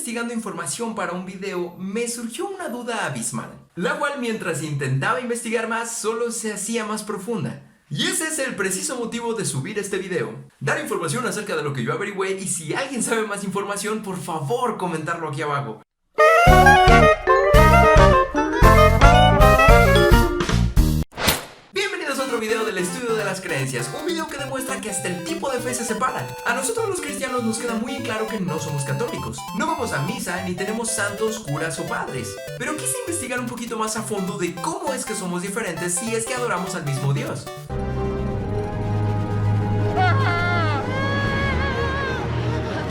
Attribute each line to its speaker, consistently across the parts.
Speaker 1: investigando información para un video, me surgió una duda abismal, la cual mientras intentaba investigar más, solo se hacía más profunda. Y ese es el preciso motivo de subir este video. Dar información acerca de lo que yo averigüé, y si alguien sabe más información, por favor comentarlo aquí abajo. Bienvenidos a otro video del estudio de las creencias, un video que demuestra que hasta el tipo de fe se separa. A nosotros los cristianos nos queda muy claro que no somos católicos, no vamos a misa ni tenemos santos, curas o padres. Pero quise investigar un poquito más a fondo de cómo es que somos diferentes si es que adoramos al mismo Dios.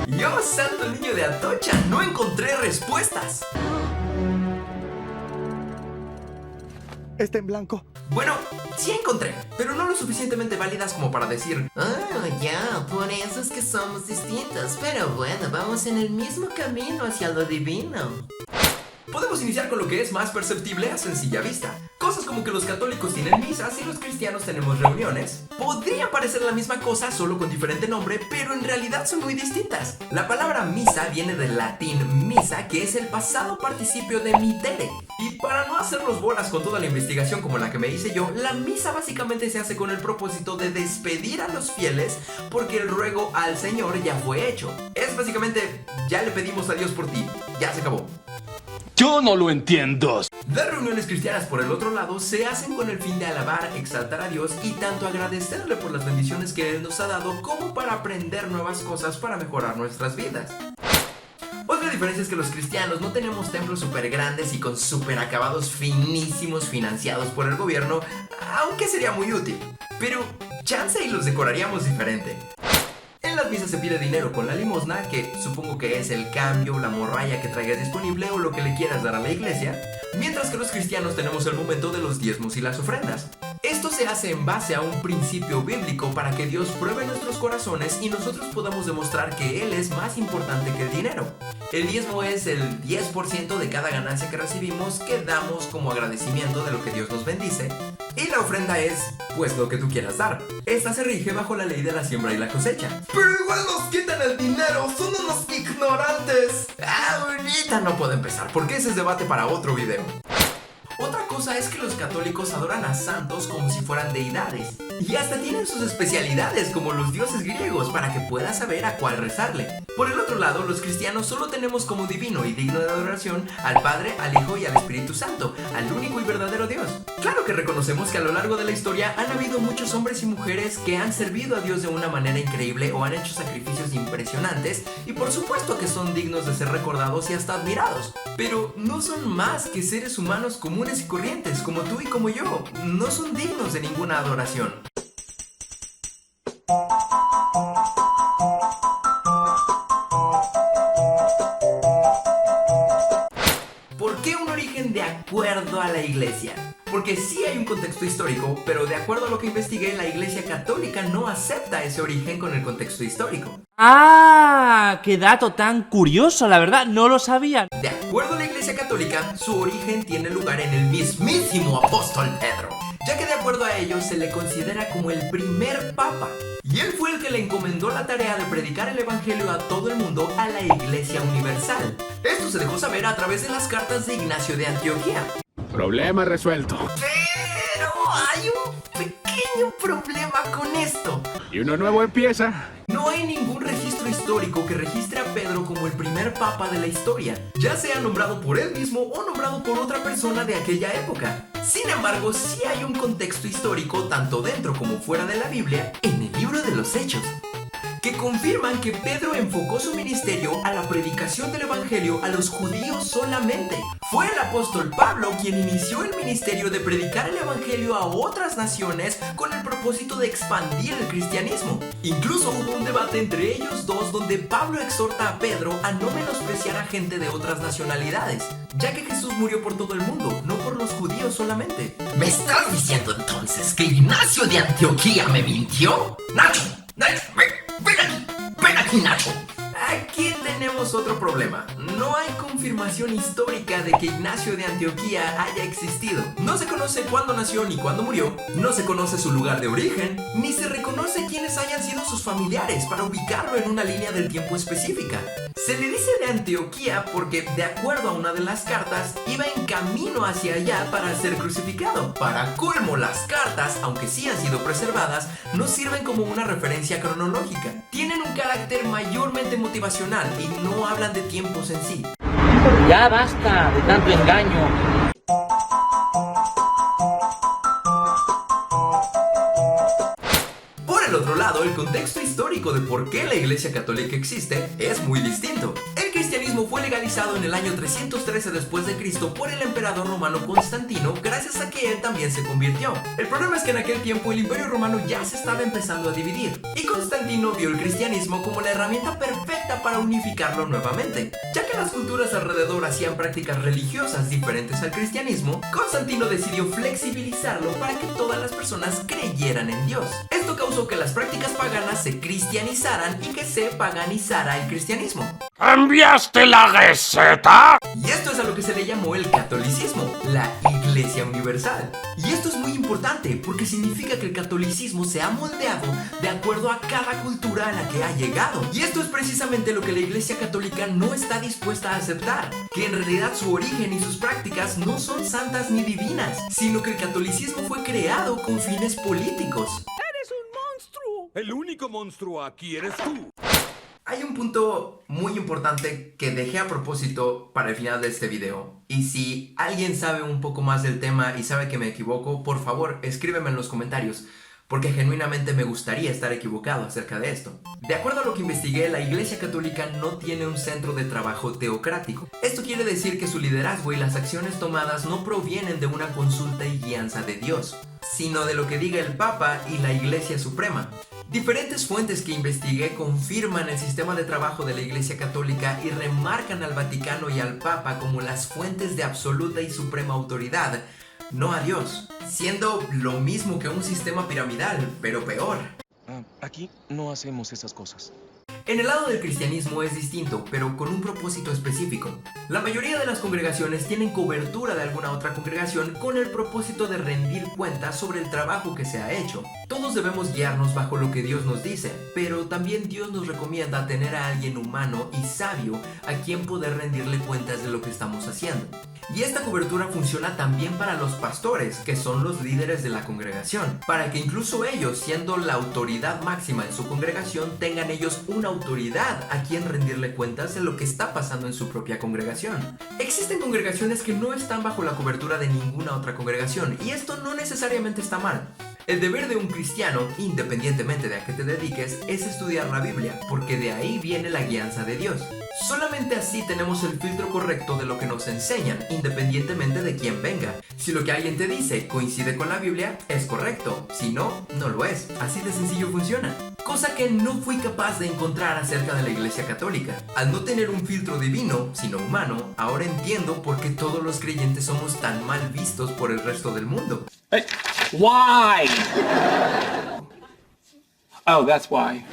Speaker 1: ¡Yo, santo niño de Atocha! ¡No encontré respuestas!
Speaker 2: ¿Está en blanco?
Speaker 1: Bueno, sí encontré, pero no lo suficientemente válidas como para decir
Speaker 3: Ya, por eso es que somos distintos. Pero bueno, vamos en el mismo camino hacia lo divino.
Speaker 1: Podemos iniciar con lo que es más perceptible a sencilla vista. Cosas como que los católicos tienen misas y los cristianos tenemos reuniones. Podrían parecer la misma cosa, solo con diferente nombre, pero en realidad son muy distintas. La palabra misa viene del latín misa, que es el pasado participio de mitere. Y para no hacerlos bolas con toda la investigación como la que me hice yo, la misa básicamente se hace con el propósito de despedir a los fieles porque el ruego al Señor ya fue hecho. Es básicamente, ya le pedimos a Dios por ti, ya se acabó.
Speaker 4: Yo no lo entiendo.
Speaker 1: Las reuniones cristianas, por el otro lado, se hacen con el fin de alabar, exaltar a Dios y tanto agradecerle por las bendiciones que Él nos ha dado como para aprender nuevas cosas para mejorar nuestras vidas. Otra diferencia es que los cristianos no tenemos templos súper grandes y con súper acabados finísimos financiados por el gobierno, aunque sería muy útil. Pero chance y los decoraríamos diferente. En las misas se pide dinero con la limosna, que supongo que es el cambio, la morralla que traigas disponible o lo que le quieras dar a la iglesia, mientras que los cristianos tenemos el momento de los diezmos y las ofrendas. Esto se hace en base a un principio bíblico para que Dios pruebe nuestros corazones y nosotros podamos demostrar que Él es más importante que el dinero. El diezmo es el 10% de cada ganancia que recibimos que damos como agradecimiento de lo que Dios nos bendice. Y la ofrenda es, pues, lo que tú quieras dar. Esta se rige bajo la ley de la siembra y la cosecha. ¡Pero igual nos quitan el dinero! ¡Son unos ignorantes! Ahorita no puedo empezar, porque ese es debate para otro video. Otra cosa es que los católicos adoran a santos como si fueran deidades. Y hasta tienen sus especialidades como los dioses griegos para que puedas saber a cuál rezarle. Por el otro lado, los cristianos solo tenemos como divino y digno de adoración al Padre, al Hijo y al Espíritu Santo, al único y verdadero Dios. Claro que reconocemos que a lo largo de la historia han habido muchos hombres y mujeres que han servido a Dios de una manera increíble o han hecho sacrificios impresionantes y por supuesto que son dignos de ser recordados y hasta admirados. Pero no son más que seres humanos comunes y corrientes como tú y como yo. No son dignos de ninguna adoración. ¿Por qué un origen de acuerdo a la iglesia? Porque sí hay un contexto histórico, pero de acuerdo a lo que investigué, la iglesia católica no acepta ese origen con el contexto histórico.
Speaker 5: ¡Ah! ¡Qué dato tan curioso! La verdad, no lo sabía.
Speaker 1: De acuerdo a la iglesia católica, su origen tiene lugar en el mismísimo apóstol Pedro, ya que de acuerdo a ellos se le considera como el primer papa. Y él fue el que le encomendó la tarea de predicar el evangelio a todo el mundo, a la iglesia universal. Esto se dejó saber a través de las cartas de Ignacio de Antioquía.
Speaker 4: Problema resuelto.
Speaker 1: Pero hay un pequeño problema con esto.
Speaker 4: Y uno nuevo empieza.
Speaker 1: No hay ningún registro histórico que registre a Pedro como el primer papa de la historia, ya sea nombrado por él mismo o nombrado por otra persona de aquella época. Sin embargo, sí hay un contexto histórico tanto dentro como fuera de la Biblia en el libro de los Hechos, que confirman que Pedro enfocó su ministerio a la predicación del evangelio a los judíos solamente. Fue el apóstol Pablo quien inició el ministerio de predicar el evangelio a otras naciones con el propósito de expandir el cristianismo. Incluso hubo un debate entre ellos dos donde Pablo exhorta a Pedro a no menospreciar a gente de otras nacionalidades, ya que Jesús murió por todo el mundo, no por los judíos solamente.
Speaker 3: ¿Me estás diciendo entonces que Ignacio de Antioquía me mintió? ¡Nacho! ¡Ven aquí, Nacho!
Speaker 1: Aquí tenemos tenemos otro problema. No hay confirmación histórica de que Ignacio de Antioquía haya existido. No se conoce cuándo nació ni cuándo murió, no se conoce su lugar de origen, ni se reconoce quiénes hayan sido sus familiares para ubicarlo en una línea del tiempo específica. Se le dice de Antioquía porque, de acuerdo a una de las cartas, iba en camino hacia allá para ser crucificado. Para colmo, las cartas, aunque sí han sido preservadas, no sirven como una referencia cronológica. Tienen un carácter mayormente motivacional y no hablan de tiempos en sí.
Speaker 5: Ya basta de tanto engaño.
Speaker 1: Por el otro lado, el contexto histórico de por qué la Iglesia Católica existe es muy distinto. El cristianismo fue legalizado en el año 313 después de Cristo por el emperador romano Constantino, gracias a que él también se convirtió. El problema es que en aquel tiempo el Imperio Romano ya se estaba empezando a dividir, y Constantino vio el cristianismo como la herramienta perfecta para unificarlo nuevamente. Ya que las culturas alrededor hacían prácticas religiosas diferentes al cristianismo, Constantino decidió flexibilizarlo para que todas las personas creyeran en Dios. Esto causó que las prácticas paganas se cristianizaran y que se paganizara el cristianismo.
Speaker 4: ¿Enviaste la receta?
Speaker 1: Y esto es a lo que se le llamó el catolicismo, la Iglesia Universal. Y esto es muy importante porque significa que el catolicismo se ha moldeado de acuerdo a cada cultura a la que ha llegado. Y esto es precisamente lo que la Iglesia Católica no está dispuesta a aceptar, que en realidad su origen y sus prácticas no son santas ni divinas, sino que el catolicismo fue creado con fines políticos.
Speaker 4: El único monstruo aquí eres tú.
Speaker 1: Hay un punto muy importante que dejé a propósito para el final de este video. Y si alguien sabe un poco más del tema y sabe que me equivoco, por favor escríbeme en los comentarios, porque genuinamente me gustaría estar equivocado acerca de esto. De acuerdo a lo que investigué, la Iglesia Católica no tiene un centro de trabajo teocrático. Esto quiere decir que su liderazgo y las acciones tomadas no provienen de una consulta y guianza de Dios, sino de lo que diga el Papa y la Iglesia Suprema. Diferentes fuentes que investigué confirman el sistema de trabajo de la Iglesia Católica y remarcan al Vaticano y al Papa como las fuentes de absoluta y suprema autoridad, no a Dios, siendo lo mismo que un sistema piramidal, pero peor.
Speaker 6: Aquí no hacemos esas cosas.
Speaker 1: En el lado del cristianismo es distinto, pero con un propósito específico. La mayoría de las congregaciones tienen cobertura de alguna otra congregación con el propósito de rendir cuentas sobre el trabajo que se ha hecho. Todos debemos guiarnos bajo lo que Dios nos dice, pero también Dios nos recomienda tener a alguien humano y sabio a quien poder rendirle cuentas de lo que estamos haciendo. Y esta cobertura funciona también para los pastores, que son los líderes de la congregación, para que incluso ellos, siendo la autoridad máxima en su congregación, tengan ellos una autoridad a quien rendirle cuentas de lo que está pasando en su propia congregación. Existen congregaciones que no están bajo la cobertura de ninguna otra congregación, y esto no necesariamente está mal. El deber de un cristiano, independientemente de a qué te dediques, es estudiar la Biblia, porque de ahí viene la guianza de Dios. Solamente así tenemos el filtro correcto de lo que nos enseñan, independientemente de quién venga. Si lo que alguien te dice coincide con la Biblia, es correcto. Si no, no lo es. Así de sencillo funciona. Cosa que no fui capaz de encontrar acerca de la Iglesia Católica. Al no tener un filtro divino, sino humano, ahora entiendo por qué todos los creyentes somos tan mal vistos por el resto del mundo.
Speaker 6: Why? Oh, that's why.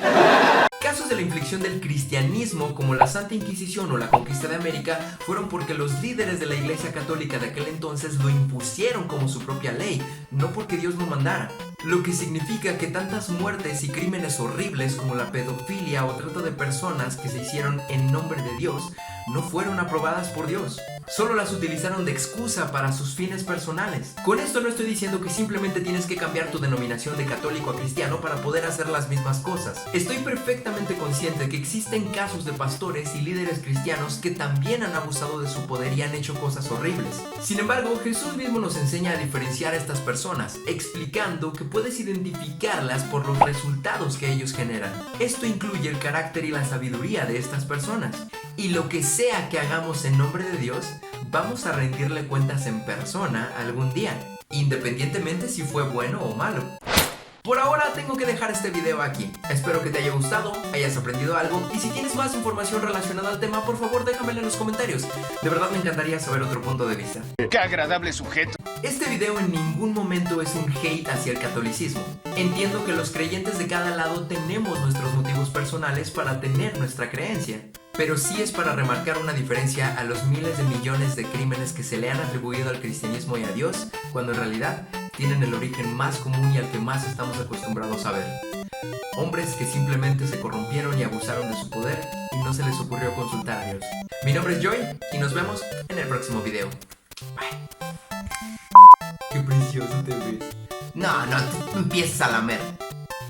Speaker 1: Casos de la inflicción del cristianismo como la Santa Inquisición o la conquista de América fueron porque los líderes de la Iglesia Católica de aquel entonces lo impusieron como su propia ley, no porque Dios lo mandara. Lo que significa que tantas muertes y crímenes horribles como la pedofilia o trata de personas que se hicieron en nombre de Dios no fueron aprobadas por Dios. Solo las utilizaron de excusa para sus fines personales. Con esto no estoy diciendo que simplemente tienes que cambiar tu denominación de católico a cristiano para poder hacer las mismas cosas. Estoy perfectamente consciente que existen casos de pastores y líderes cristianos que también han abusado de su poder y han hecho cosas horribles. Sin embargo, Jesús mismo nos enseña a diferenciar a estas personas, explicando que puedes identificarlas por los resultados que ellos generan. Esto incluye el carácter y la sabiduría de estas personas. Y lo que sea que hagamos en nombre de Dios, vamos a rendirle cuentas en persona algún día, independientemente si fue bueno o malo. Por ahora tengo que dejar este video aquí. Espero que te haya gustado, hayas aprendido algo, y si tienes más información relacionada al tema, por favor déjamela en los comentarios. De verdad me encantaría saber otro punto de vista.
Speaker 4: ¡Qué agradable sujeto!
Speaker 1: Este video en ningún momento es un hate hacia el catolicismo. Entiendo que los creyentes de cada lado tenemos nuestros motivos personales para tener nuestra creencia. pero sí es para remarcar una diferencia a los miles de millones de crímenes que se le han atribuido al cristianismo y a Dios, cuando en realidad tienen el origen más común y al que más estamos acostumbrados a ver. Hombres que simplemente se corrompieron y abusaron de su poder y no se les ocurrió consultar a Dios. Mi nombre es Joy y nos vemos en el próximo video. Bye. Qué precioso te ves.
Speaker 3: No, tú empiezas a lamer.